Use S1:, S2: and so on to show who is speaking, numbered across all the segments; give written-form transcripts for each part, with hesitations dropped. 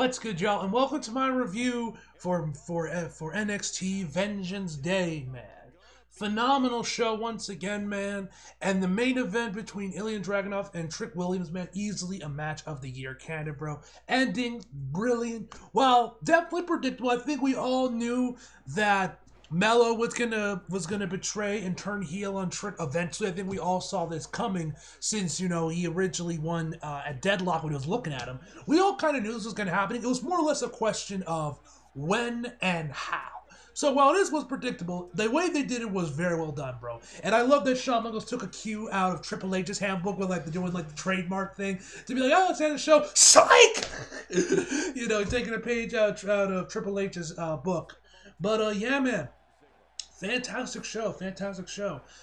S1: What's good, y'all, and welcome to my review for NXT Vengeance Day, man. Phenomenal show once again, man. And the main event between Ilya Dragunov and Trick Williams, man, easily a match of the year candidate, bro. Ending brilliant. Well, definitely predictable. I think we all knew that Mello was gonna betray and turn heel on Trick eventually. I think we all saw this coming since he originally won at Deadlock when he was looking at him. We all kind of knew this was gonna happen. It was more or less a question of when and how. So while this was predictable, the way they did it was very well done, bro. And I love that Shawn Michaels took a cue out of Triple H's handbook with doing the trademark thing to be like, oh, it's the end of the show, psych! Taking a page out of Triple H's book. But yeah, man. Fantastic show.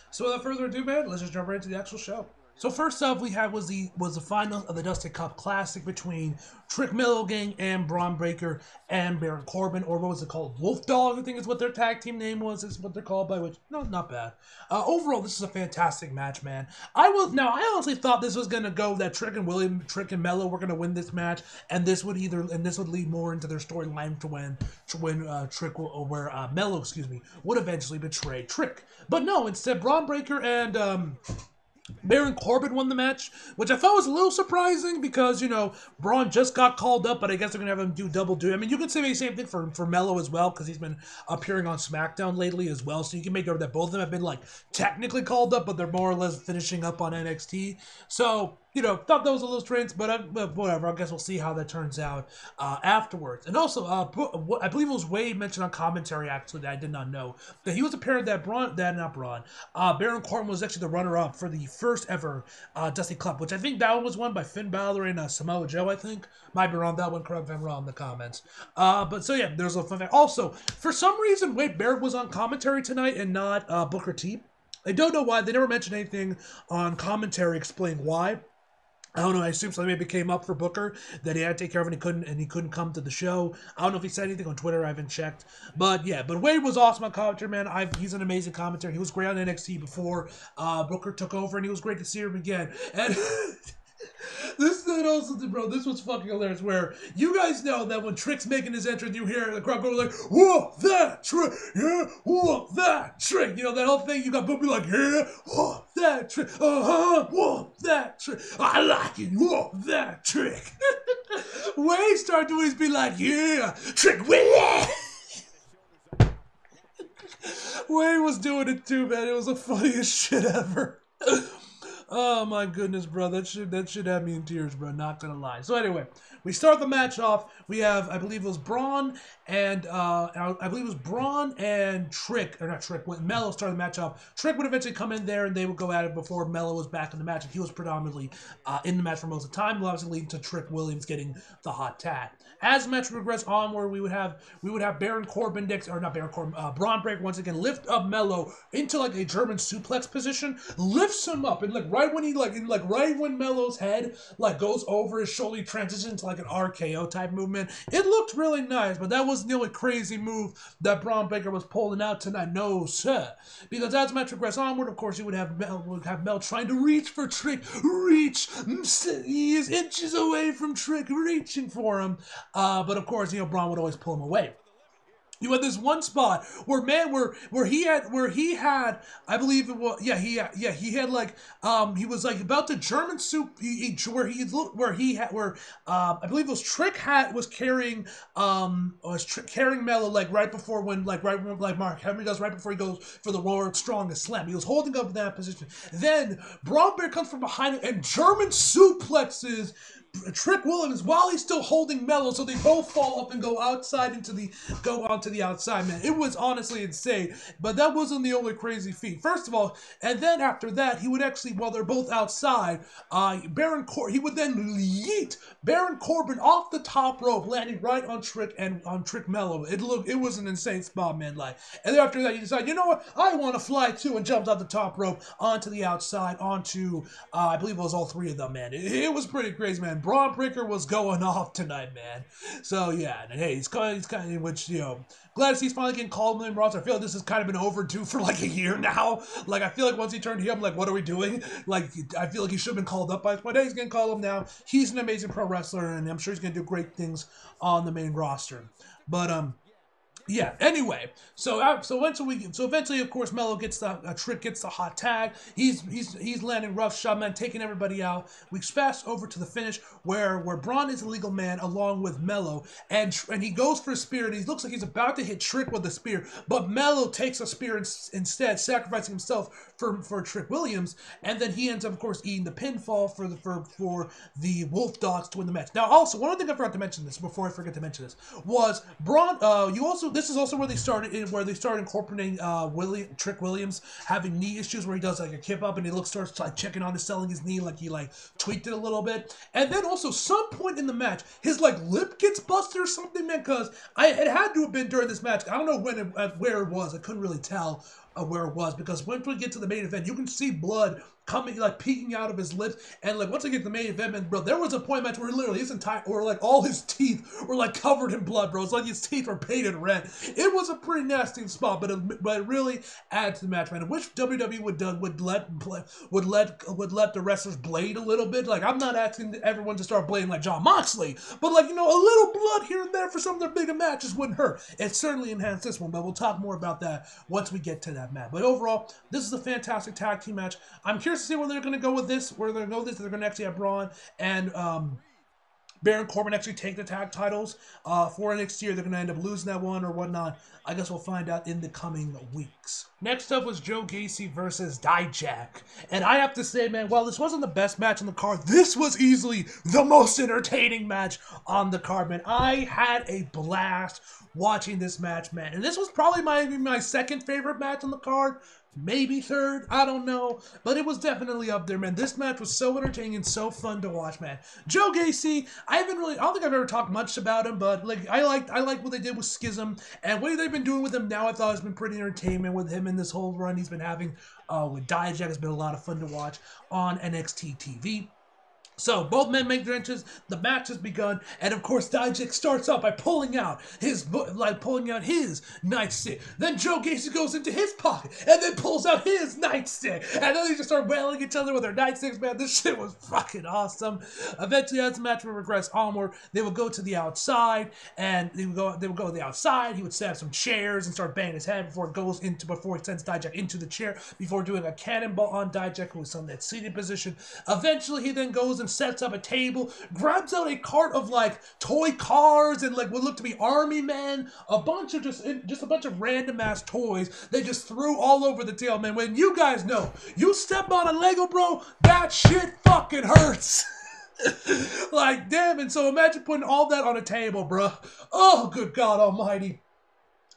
S1: So without further ado, man, let's just jump right into the actual show. So first up we had was the finals of the Dusty Cup Classic between Trick Mello Gang and Braun Breaker and Baron Corbin, or what was it called? Wolf Dogs, I think is what their tag team name was. Is what they're called by, which no, not bad. Overall, this is a fantastic match, man. I honestly thought this was gonna go that Trick and Mello were gonna win this match, and this would lead more into their storyline to when Mello, would eventually betray Trick. But no, instead Braun Breaker and Baron Corbin won the match, which I thought was a little surprising because, Braun just got called up, but I guess they're going to have him do double duty. I mean, you could say the same thing for Mello as well because he's been appearing on SmackDown lately as well, so you can make it that both of them have been, technically called up, but they're more or less finishing up on NXT. So, thought that was a little strange, but whatever. I guess we'll see how that turns out afterwards. And also, I believe it was Wade mentioned on commentary, actually, that I did not know, that he was apparent that Baron Corbin was actually the runner-up for the first ever Dusty Cup, which I think that one was won by Finn Balor and Samoa Joe, I think. Might be wrong, that one, correct if I'm wrong in the comments. But so yeah, there's a fun fact. Also, for some reason, Wade Barrett was on commentary tonight and not Booker T. I don't know why. They never mentioned anything on commentary explaining why. I don't know. I assume something maybe came up for Booker that he had to take care of, and he couldn't come to the show. I don't know if he said anything on Twitter. I haven't checked, but yeah. But Wade was awesome on commentary, man. He's an amazing commentator. He was great on NXT before Booker took over, and he was great to see him again. And this was fucking hilarious. Where you guys know that when Trick's making his entrance, you hear the crowd go like, "Whoa, that Trick! Yeah, whoa, that Trick!" That whole thing. You got Booker like, "Yeah, whoa, that Trick! Whoa, that Trick! I like it, whoa, that Trick!" Wade started doing his be like, "Yeah, Trick Willie." Wade was doing it too, man. It was the funniest shit ever. Oh my goodness, bro. That should have me in tears, bro. Not gonna lie. So anyway, we start the match off. We have, I believe it was Braun and Trick, or not Trick, when Mello started the match off. Trick would eventually come in there and they would go at it before Mello was back in the match. And he was predominantly in the match for most of the time, obviously leading to Trick Williams getting the hot tag. As the match progressed onward, we would have Braun Breaker once again lift up Mello into a German suplex position, lifts him up, and right when Mello's head goes over his shoulder, he transitions to an RKO type movement. It looked really nice, but that wasn't the only crazy move that Braun Breaker was pulling out tonight. No, sir. Because as the match progressed onward, of course, you would have Mel trying to reach for Trick. He is inches away from Trick, reaching for him. But of course, Braun would always pull him away. You had this one spot where he had I believe it was he was about to German soup I believe it was Trick was carrying Mello right before Mark Henry does right before he goes for the World's Strongest Slam. He was holding up in that position. Then Braun Breaker comes from behind him and German suplexes Trick Williams while he's still holding Mello, so they both fall up and go onto the outside, man. It was honestly insane, but that wasn't the only crazy feat. First of all, and then after that, he would actually, while they're both outside, he would then yeet Baron Corbin off the top rope, landing right on Trick and on Trick Mello. It was an insane spot, man. And then after that, he decided, you know what, I want to fly too, and jumped off the top rope onto the outside, onto I believe it was all three of them, man. It was pretty crazy, man. man. Braun Breaker was going off tonight, man. So yeah, and hey, he's kind of, which, you know, glad to see he's finally getting called in the main roster. I feel like this has kind of been overdue for like a year now. Like, I feel like once he turned heel, I'm like, what are we doing? Like, I feel like he should have been called up by this point. Hey, he's getting called up now. He's an amazing pro wrestler, and I'm sure he's gonna do great things on the main roster. But yeah. Anyway, so eventually, of course, Mello gets the Trick gets the hot tag. He's landing rough shot, man, taking everybody out. We fast over to the finish where Braun is a legal man along with Mello, and he goes for a spear, and he looks like he's about to hit Trick with the spear, but Mello takes a spear instead, sacrificing himself for Trick Williams, and then he ends up, of course, eating the pinfall for the Wolf Dogs to win the match. Now, also, one other thing I forgot to mention this before I forget to mention this was Braun. This is also where they started incorporating Trick Williams having knee issues, where he does like a kip up and he starts like checking on his selling his knee, like he like tweaked it a little bit. And then also some point in the match, his like lip gets busted or something, man, because it had to have been during this match. I don't know where it was. I couldn't really tell where it was, because once we get to the main event, you can see blood coming, like peeking out of his lips, and like once I get to the main event, man, bro, there was a point in the match where literally his entire, or like all his teeth were like covered in blood, bro. It's like his teeth were painted red. It was a pretty nasty spot, but it really adds to the match, man. I wish WWE would let the wrestlers blade a little bit. Like, I'm not asking everyone to start blading like Jon Moxley, but like, you know, a little blood here and there for some of their bigger matches wouldn't hurt. It certainly enhanced this one, but we'll talk more about that once we get to that match. But overall, this is a fantastic tag team match. I'm curious to see where they're going to go with this. They're going to actually have Braun and Baron Corbin actually take the tag titles for NXT, or they're going to end up losing that one or whatnot. I guess we'll find out in the coming weeks. Next up was Joe Gacy versus Dijak. And I have to say, man, while this wasn't the best match on the card, this was easily the most entertaining match on the card, man. I had a blast watching this match, man. And this was probably my second favorite match on the card. Maybe third, I don't know, but it was definitely up there, man. This match was so entertaining and so fun to watch, man. Joe Gacy, I don't think I've ever talked much about him, but like I like what they did with Schism, and what they've been doing with him now. I thought has been pretty entertainment with him in this whole run he's been having with Dijak. Has been a lot of fun to watch on NXT TV. So, both men make their entrance, the match has begun, and of course Dijak starts off by pulling out his nightstick. Then Joe Gacy goes into his pocket, and then pulls out his nightstick. And then they just start wailing each other with their nightsticks, man. This shit was fucking awesome. Eventually, as the match would progress onward, they would go to the outside, and they would go to the outside. He would set up some chairs and start banging his head before he sends Dijak into the chair, before doing a cannonball on Dijak, who was on that seated position. Eventually, he then goes and sets up a table, grabs out a cart of like toy cars and like what looked to be army men, a bunch of random ass toys they just threw all over the table, man. When you guys know, you step on a Lego, bro, that shit fucking hurts. Like, damn. And so imagine putting all that on a table, bro. Oh, good God Almighty.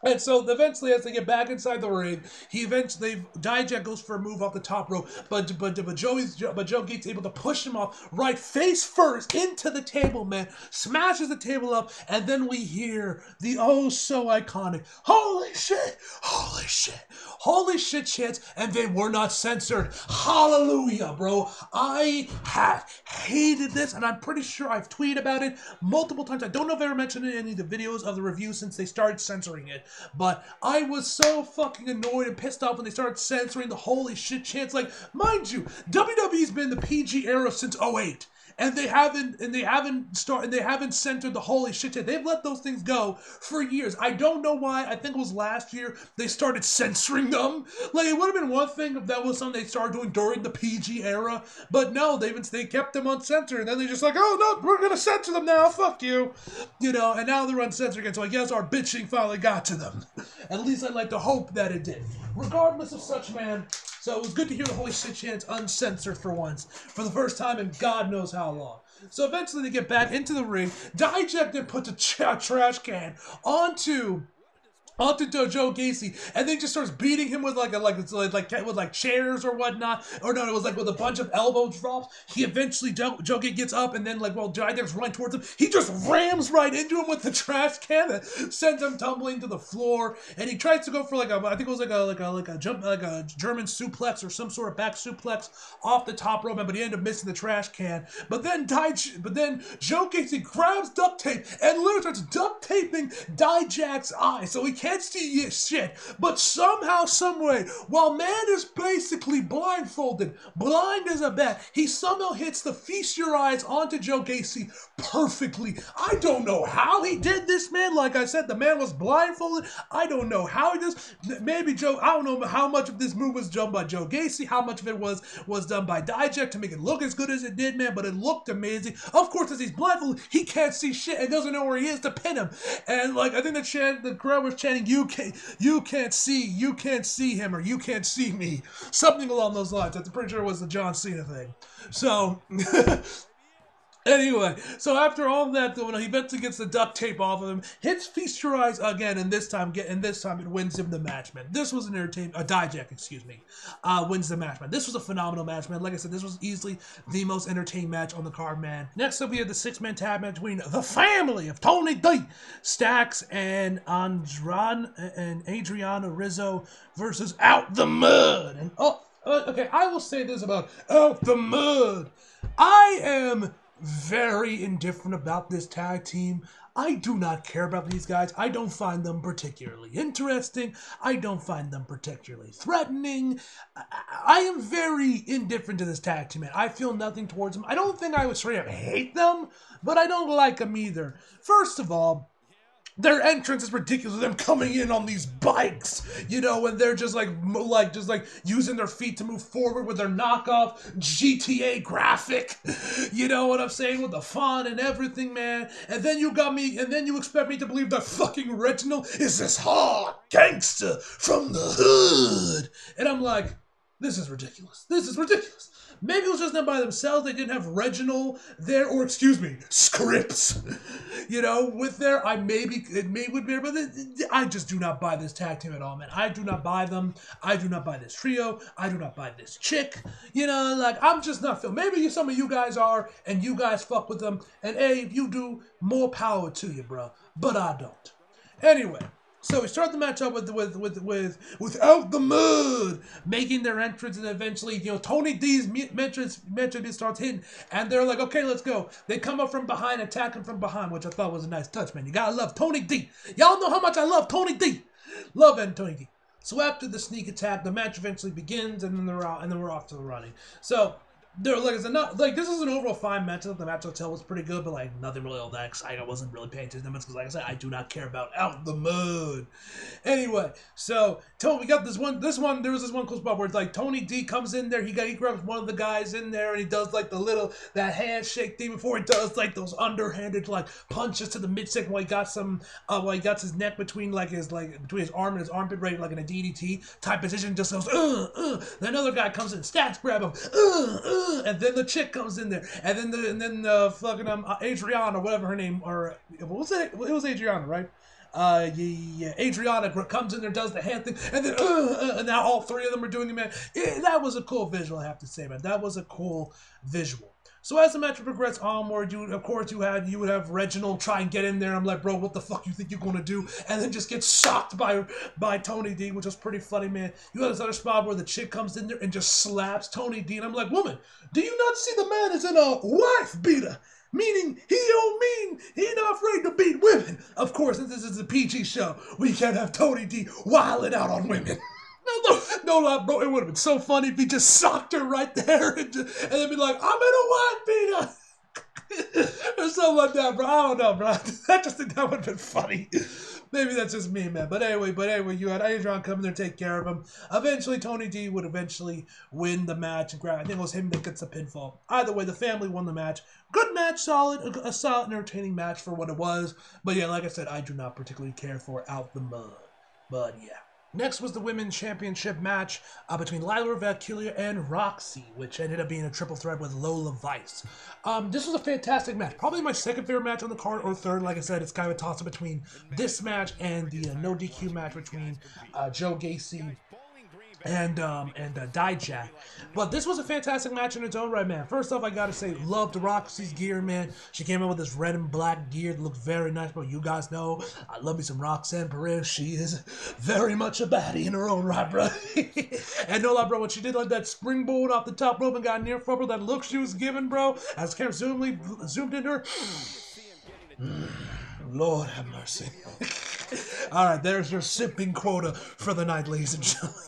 S1: And so eventually, as they get back inside the ring, Dijak goes for a move off the top rope, but Joe Gacy's able to push him off right face first into the table, man. Smashes the table up, and then we hear the oh so iconic "Holy shit! Holy shit! Holy shit!" chants, and they were not censored. Hallelujah, bro! I have hated this, and I'm pretty sure I've tweeted about it multiple times. I don't know if I ever mentioned it in any of the videos of the review since they started censoring it. But I was so fucking annoyed and pissed off when they started censoring the holy shit chants. Like, mind you, WWE's been the PG era since 2008. And they haven't censored the holy shit chant. They've let those things go for years. I don't know why. I think it was last year they started censoring them. Like, it would have been one thing if that was something they started doing during the PG era. But no, they kept them uncensored. And then they just like, oh no, we're gonna censor them now. Fuck you. You know, and now they're uncensored again. So I guess our bitching finally got to them. At least I'd like to hope that it did. Regardless of such, man. So it was good to hear the holy shit chants uncensored for once. For the first time in God knows how long. So eventually they get back into the ring. Dijak then puts a trash can onto onto Joe Gacy, and then just starts beating him with with chairs or whatnot. Or no, it was like with a bunch of elbow drops. He eventually Joe Gacy gets up, and then Jaide's running towards him. He just rams right into him with the trash can that sends him tumbling to the floor. And he tries to go for I think it was a jump, like a German suplex or some sort of back suplex off the top rope, but he ended up missing the trash can. But then Joe Gacy grabs duct tape and literally starts duct taping Dijak's eye, so he can't see shit. But somehow, someway, while man is basically blindfolded, blind as a bat, he somehow hits the feast your eyes onto Joe Gacy perfectly. I don't know how he did this, man. Like I said, the man was blindfolded. I don't know how he did this. Maybe I don't know how much of this move was done by Joe Gacy, how much of it was done by Dijak to make it look as good as it did, man, but it looked amazing. Of course, as he's blindfolded, he can't see shit and doesn't know where he is to pin him. And I think the crowd was chanting, you can't see him, or you can't see me. Something along those lines. I'm pretty sure it was the John Cena thing. So anyway, so after all that, though, he eventually gets the duct tape off of him, hits Feast Your Eyes again, and this time it wins him the match, man. This was an entertaining, Dijak, wins the match, man. This was a phenomenal match, man. Like I said, this was easily the most entertaining match on the card, man. Next up, we have the 6-man tag match between the family of Tony D, Stacks, and Adriana Rizzo versus Out the Mud. And okay, I will say this about Out the Mud. I am very indifferent about this tag team. I do not care about these guys. I don't find them particularly interesting. I don't find them particularly threatening. I am very indifferent to this tag team, man. I feel nothing towards them. I don't think I would straight up hate them, but I don't like them either. First of all, their entrance is ridiculous. Them coming in on these bikes, and they're just using their feet to move forward with their knockoff GTA graphic. You know what I'm saying, with the font and everything, man. And then you expect me to believe that fucking Reginald is this hard gangster from the hood, and I'm like, this is ridiculous. This is ridiculous. Maybe it was just them by themselves. They didn't have Reginald there, or Scripps, with there. It may would be, but I just do not buy this tag team at all, man. I do not buy them. I do not buy this trio. I do not buy this chick. I'm just not feeling. Maybe some of you guys are, and you guys fuck with them. And if you do, more power to you, bro. But I don't. Anyway. So we start the match up with Out the Mud making their entrance, and eventually, Tony D's entrance starts hitting, and they're like, okay, let's go. They come up from behind, attacking from behind, which I thought was a nice touch, man. You gotta love Tony D. Y'all know how much I love Tony D. Love Tony D. So after the sneak attack, the match eventually begins, and then they're out, and then we're off to the running. So they're this is an overall fine match. The match hotel was pretty good, but nothing really all that exciting. I wasn't really paying attention to them because, like I said, I do not care about Out the Mud. Anyway, so we got this one. There was this one cool spot where it's Tony D comes in there. He grabs one of the guys in there, and he does that handshake thing before he does those underhanded punches to the midsection while he got his neck between his arm and his armpit, ready in a DDT type position. Just goes Then another guy comes in, Stats grab him, and then the chick comes in there, and then fucking Adriana, whatever her name, or what was it? It was Adriana, right? Adriana comes in there, does the hand thing, and then and now all three of them are doing it, man. That was a cool visual, I have to say, man. That was a cool visual. So as the match progressed onward, you would have Reginald try and get in there. I'm like, bro, what the fuck you think you're gonna do? And then just get shocked by Tony D, which was pretty funny, man. You have this other spot where the chick comes in there and just slaps Tony D, and I'm like, woman, do you not see the man is in a wife beater? Meaning he not afraid to beat women. Of course, since this is a PG show, we can't have Tony D wilding out on women. No lie, bro. It would have been so funny if he just socked her right there and then be like, I'm in a wife beater. Or something like that, bro. I don't know, bro. I just think that would have been funny. Maybe that's just me, man. But anyway, you had Adrian come in there, take care of him. Eventually, Tony D would eventually win the match. I think it was him that gets the pinfall. Either way, the family won the match. Good match, a solid, entertaining match for what it was. But yeah, like I said, I do not particularly care for Out the Mud. But yeah. Next was the Women's Championship match between Lyra Valkyria and Roxy, which ended up being a triple threat with Lola Vice. This was a fantastic match. Probably my second favorite match on the card, or third. Like I said, it's kind of a toss-up between this match and the no DQ match between Joe Gacy and Dijak. But this was a fantastic match in its own right, man. First off, I gotta say, loved Roxy's gear, man. She came out with this red and black gear that looked very nice, but you guys know I love me some Roxanne Perez. She is very much a baddie in her own right, bro. And no lie, bro, when she did like that springboard off the top rope and got near front, that look she was giving, bro, as camera zoomed in her. Lord have mercy. Alright, there's your sipping quota for the night, ladies and gentlemen.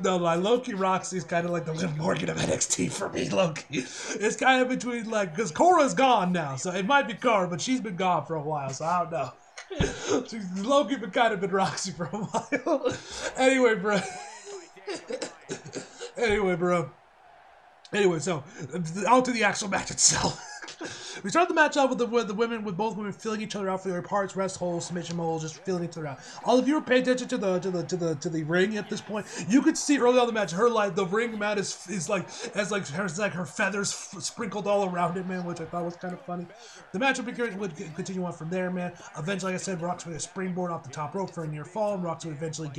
S1: No, like, Loki Roxy's kind of like the Liv Morgan of NXT for me, Loki. It's kind of between, like, because Cora's gone now, so it might be Cora, but she's been gone for a while, so I don't know. Loki been kind of been Roxy for a while. Anyway, bro. Anyway, so, on to the actual match itself. We start the match out with both women feeling each other out for their parts, rest holds, submission holds, just feeling each other out. All of you are paying attention to the ring at this point. You could see early on the match, her like the ring mat is like her feathers sprinkled all around it, man, which I thought was kind of funny. The match would continue on from there, man. Eventually, like I said, Roxy would a springboard off the top rope for a near fall, and Roxy would eventually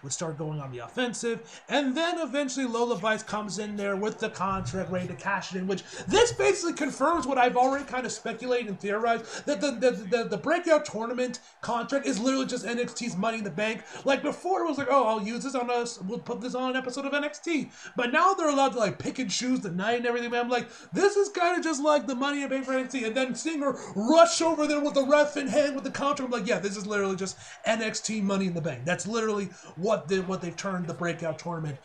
S1: would start going on the offensive, and then eventually Lola Vice comes in there with the contract ready to cash it in, which this basically confirms what I've already kind of speculated and theorized, that the breakout tournament contract is literally just NXT's Money in the Bank. Like before, it was like, oh, I'll use this on us, we'll put this on an episode of NXT. But now they're allowed to like pick and choose the night and everything, man. I'm like, this is kind of just like the Money in the Bank for NXT. And then seeing her rush over there with the ref in hand with the contract, I'm like, yeah, this is literally just NXT Money in the Bank. That's literally what they've turned the breakout tournament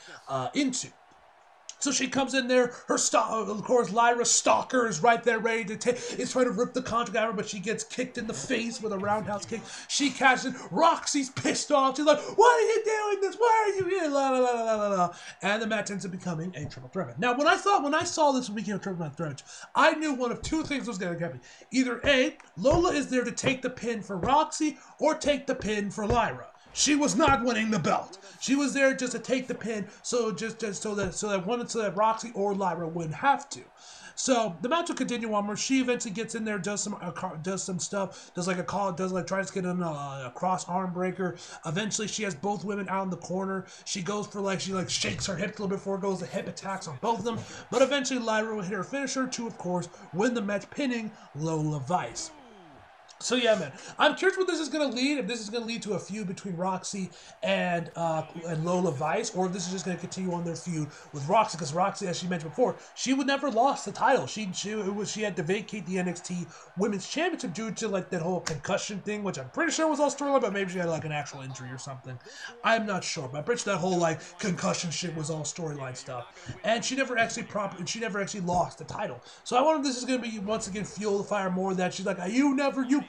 S1: into. So she comes in there, of course, Lyra Stalker is right there ready to is trying to rip the contract out of her, but she gets kicked in the face with a roundhouse kick. She catches it. Roxy's pissed off. She's like, why are you doing this? Why are you here? La la la la la la. And the match ends up becoming a triple threat. Now, when I saw this weekend of triple threat, I knew one of two things was going to happen. Either A, Lola is there to take the pin for Roxy, or take the pin for Lyra. She was not winning the belt. She was there just to take the pin, so that Roxy or Lyra wouldn't have to. So the match will continue on where she eventually gets in there, does some stuff, tries to get in a cross arm breaker. Eventually, she has both women out in the corner. She goes for she shakes her hips a little before it goes to hip attacks on both of them. But eventually, Lyra will hit her finisher to, of course, win the match, pinning Lola Vice. So yeah, man, I'm curious what this is going to lead. If this is going to lead to a feud between Roxy and Lola Vice, or if this is just going to continue on their feud with Roxy, because Roxy, as she mentioned before, she would never lost the title. She had to vacate the NXT Women's Championship due to like that whole concussion thing, which I'm pretty sure was all storyline, but maybe she had like an actual injury or something. I'm not sure, but I'm pretty sure that whole like concussion shit was all storyline stuff. And she never actually lost the title. So I wonder if this is going to be once again fuel the fire more. That she's like, you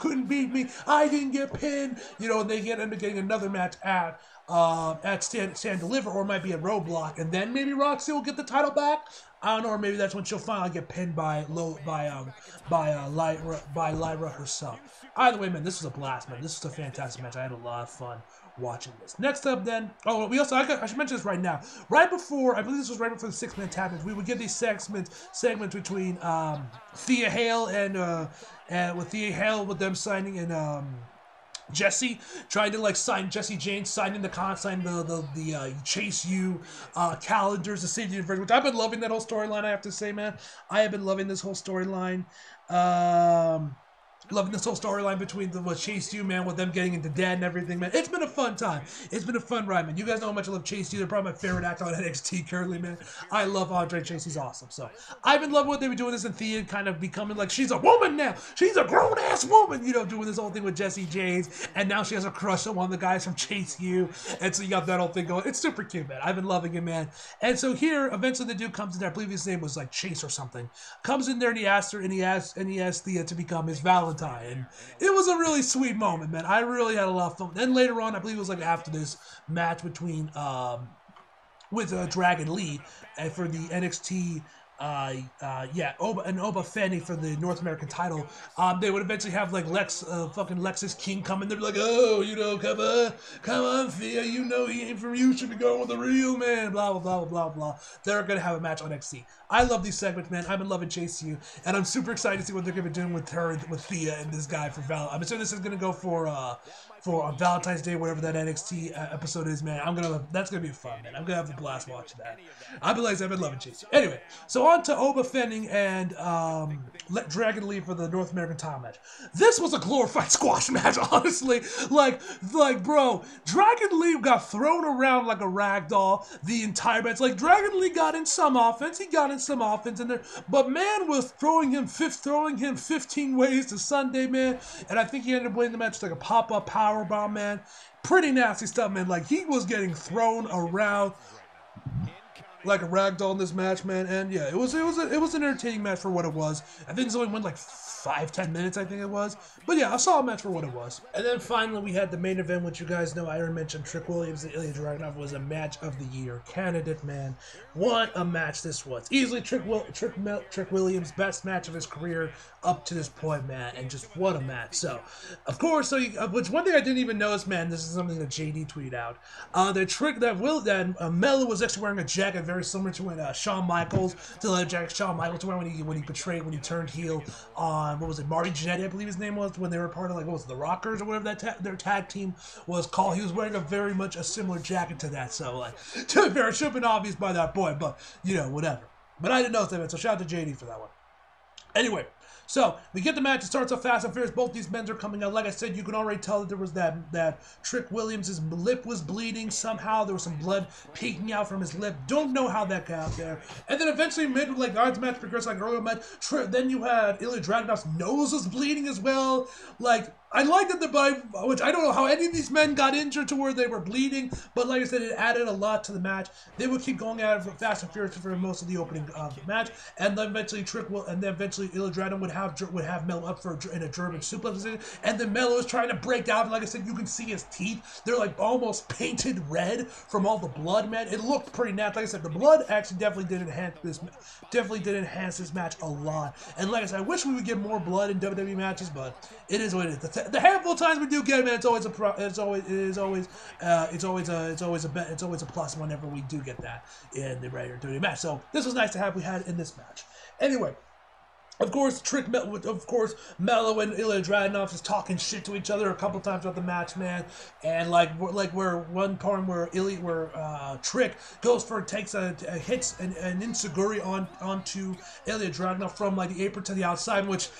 S1: couldn't beat me. I didn't get pinned. And they end up getting another match at Stand Deliver, or it might be a Roadblock, and then maybe Roxy will get the title back. I don't know, or maybe that's when she'll finally get pinned by Lyra herself. Either way, man, this was a blast, man. This was a fantastic match. I had a lot of fun watching this. Next up, then, I should mention this right now. Right before, I believe this was right before the 6-man tag match, we would get these segments between Thea Hale and with Thea Hale with them signing and Jesse trying to sign Jesse James, signing the Chase U calendars, the safety universe, which I've been loving that whole storyline. I have to say, man, I have been loving this whole storyline. Loving this whole storyline between the Chase U, man, with them getting into dead and everything, man. It's been a fun time. It's been a fun ride, man. You guys know how much I love Chase U. They're probably my favorite actor on NXT currently, man. I love Andre Chase. He's awesome. So I've been loving what they've been doing this, and Thea kind of becoming like she's a woman now. She's a grown-ass woman, doing this whole thing with Jesse James, and now she has a crush on one of the guys from Chase U, and so you got that whole thing going. It's super cute, man. I've been loving it, man. And so here, eventually the dude comes in there. I believe his name was like Chase or something. Comes in there and he asks Thea to become his Valentine. And it was a really sweet moment, man. I really had a lot of fun. Then later on, I believe it was like after this match between with Dragon Lee and for the NXT Oba Fenny for the North American title. They would eventually have like fucking Lexus King come in. They'd be like, oh, come on, Thea, he ain't from you. Should be going with the real man. Blah blah blah blah blah. They're gonna have a match on NXT. I love these segments, man. I've been loving chasing you, and I'm super excited to see what they're gonna be doing with her, with Thea, and this guy for Val. I'm assuming this is gonna go for on Valentine's Day, whatever that NXT episode is, man. That's gonna be fun, man. I'm gonna have a blast watching that. I've been loving chasing you. Anyway, so on to Oba Fenning and let Dragon Lee for the North American title match. This was a glorified squash match, honestly. Like, bro, Dragon Lee got thrown around like a rag doll the entire match. Like, Dragon Lee got in some offense, in there, but man was throwing him 15 ways to Sunday, man. And I think he ended up winning the match like a pop-up power bomb, man. Pretty nasty stuff, man. Like, he was getting thrown around like a ragdoll in this match, man. And yeah, it was an entertaining match for what it was. I think it only went like 5-10 minutes, I think it was. But yeah, I saw a match for what it was. And then finally we had the main event, which you guys know I already mentioned. Trick Williams and Ilya Dragunov was a match of the year candidate, man. What a match this was. Easily Trick Williams' best match of his career up to this point, man. And just what a match. So, of course, which one thing I didn't even notice, man, this is something that JD tweeted out. Mello was actually wearing a jacket very similar to when Shawn Michaels to wear when he turned heel on, what was it, Marty Jannetty, I believe his name was, when they were part of, like, what was it, the Rockers or whatever their tag team was called. He was wearing very much a similar jacket to that, so, like, to be fair, it should have been obvious by that point, but, whatever. But I didn't notice that, so shout out to JD for that one. Anyway, so we get the match. It starts off fast and furious. Both these men are coming out. Like I said, you can already tell that there was that Trick Williams' lip was bleeding somehow. There was some blood peeking out from his lip. Don't know how that got out there. And then eventually, as the match progressed, like earlier match, then you had Ilya Dragunov's nose was bleeding as well. Like, I liked it, which I don't know how any of these men got injured to where they were bleeding, but like I said, it added a lot to the match. They would keep going at it fast and furious for most of the opening of the match, and then eventually Ilya Dragunov would have Mello up in a German suplex position, and then Mello is trying to break down. Like I said, you can see his teeth; they're like almost painted red from all the blood, man. It looked pretty nasty. Like I said, the blood actually definitely did enhance this match a lot. And like I said, I wish we would get more blood in WWE matches, but it is what it is. The handful of times we do get it, man, it's always a plus whenever we do get that in the regular WWE match. So this was nice to have. We had in this match. Anyway. Of course, Mello and Ilya Dragunov is talking shit to each other a couple times throughout the match, man. And where one part where Trick hits an enziguri onto Ilya Dragunov from like the apron to the outside, which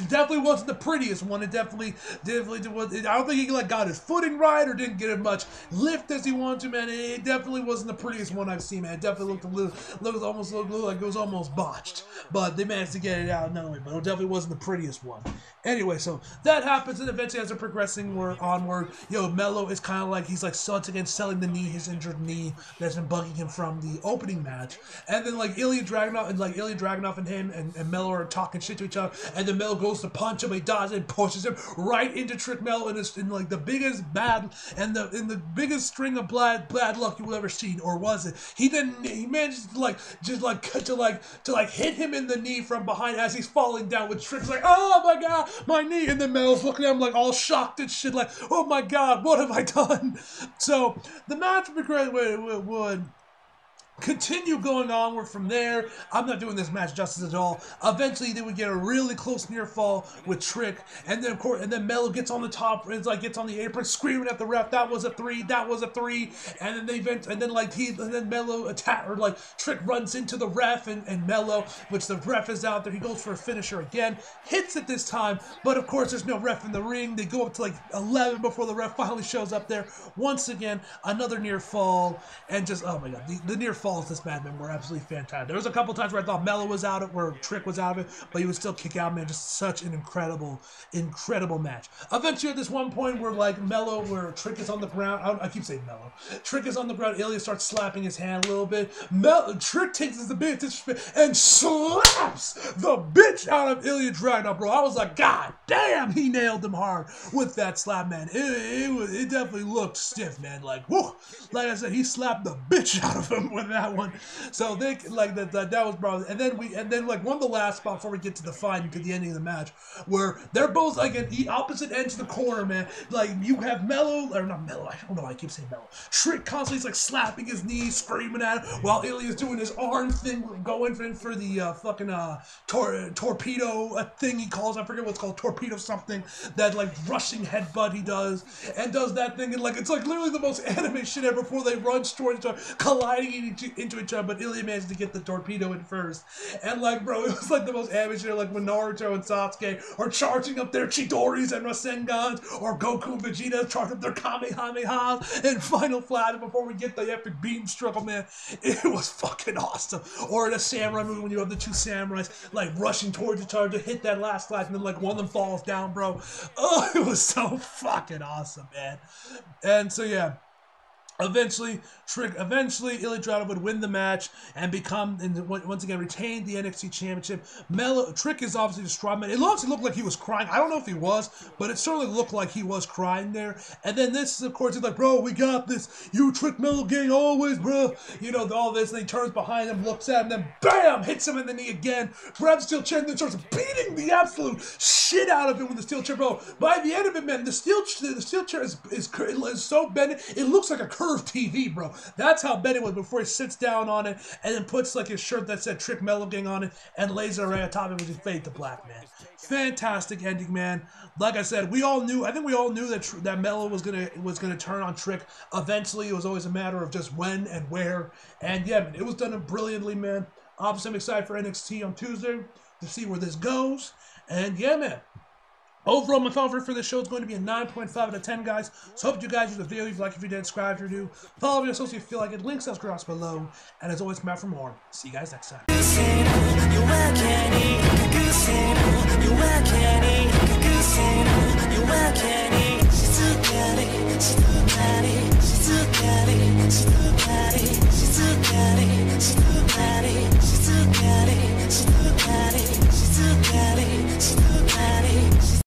S1: definitely wasn't the prettiest one. It definitely was. I don't think he got his footing right or didn't get as much lift as he wanted to, man. It definitely wasn't the prettiest one I've seen, man. It definitely looked like it was almost botched, but they managed to get it out anyway, but it definitely wasn't the prettiest one. Anyway, so that happens, and eventually as they're progressing, we're onward. Mello is kind of like, he's like once again selling his injured knee that's been bugging him from the opening match. And then Ilya Dragunov and him and Mello are talking shit to each other, and then Mello goes to punch him, he does it, and pushes him right into Trick Mello in the biggest the biggest string of bad luck you will ever seen, or was it? He managed to hit him in the knee from behind as he's falling down, with Trick's like, oh my god, my knee, and then Mel's looking at him like all shocked and shit, like, oh my god, what have I done? So the match would continue going onward from there. I'm not doing this match justice at all. Eventually, they would get a really close near fall with Trick, and then of course, Mello gets on the top, and gets on the apron, screaming at the ref, "That was a 3! That was a 3!" And then Mello Trick runs into the ref, and Mello, which the ref is out there, he goes for a finisher again, hits it this time, but of course, there's no ref in the ring. They go up to 11 before the ref finally shows up there. Once again, another near fall, and just, oh my god, the near fall this match, man, were absolutely fantastic. There was a couple times where I thought Mello was out of it, where Trick was out of it, but he would still kick out, man. Just such an incredible match. Eventually, at this one point where Trick is on the ground, I keep saying Mello. Trick is on the ground, Ilya starts slapping his hand a little bit. Trick takes the bitch and slaps the bitch out of Ilya Dragunov, bro. I was like, god damn, he nailed him hard with that slap, man. It definitely looked stiff, man. Like, whoo. Like I said, he slapped the bitch out of him with that. that one. So they like that was probably, and then like one of the last spots before we get to the fight to the ending of the match, where they're both like at the opposite ends of the corner, man. Like you have Mello, or not Mello, I don't know why I keep saying Mello. Trick constantly like slapping his knees, screaming at him, while Ilya's doing his arm thing, going for the fucking torpedo thing he calls. I forget what's called, torpedo something. That like rushing headbutt he does, and does that thing, and like it's like literally the most anime shit ever. Before they run towards each other, colliding into each other, but Ilya managed to get the torpedo in first. And like, bro, it was like the most anime shit. Like when Naruto and Sasuke are charging up their Chidoris and Rasengans, or Goku and Vegeta charging up their Kamehamehas and Final Flash before we get the epic beam struggle, man. It was fucking awesome. Or in a samurai movie when you have the two samurais like rushing towards each other to hit that last flash, and then like one of them falls down, bro. Oh, it was so fucking awesome, man. And so yeah. Eventually, Ilya Dragunov would win the match and become, and once again, retain the NXT Championship. Trick is obviously distraught, man. It honestly looked like he was crying. I don't know if he was, but it certainly looked like he was crying there. And then this, of course, he's like, bro, we got this. You Trick Mello gang always, bro. You know, all this. And he turns behind him, looks at him, then bam, hits him in the knee again. Grabs the steel chair, and then starts beating the absolute shit out of him with the steel chair, bro. By the end of it, man, the steel chair is so bent. It looks like a curved TV, bro. That's how bad it was before he sits down on it and then puts like his shirt that said Trick Mello Gang on it and lays it right on top of it with his fade to black, man. Fantastic ending, man. Like I said, I think we all knew that Mello was gonna turn on Trick. Eventually, it was always a matter of just when and where. And yeah, man, it was done brilliantly, man. Obviously, I'm excited for NXT on Tuesday to see where this goes. And yeah, man. Overall, my favorite for this show is going to be a 9.5 out of 10, guys. So hope you guys use the video. If you like, if you did, subscribe if you do. Follow me on social if you feel like it. Links across below. And as always, come out for more. See you guys next time.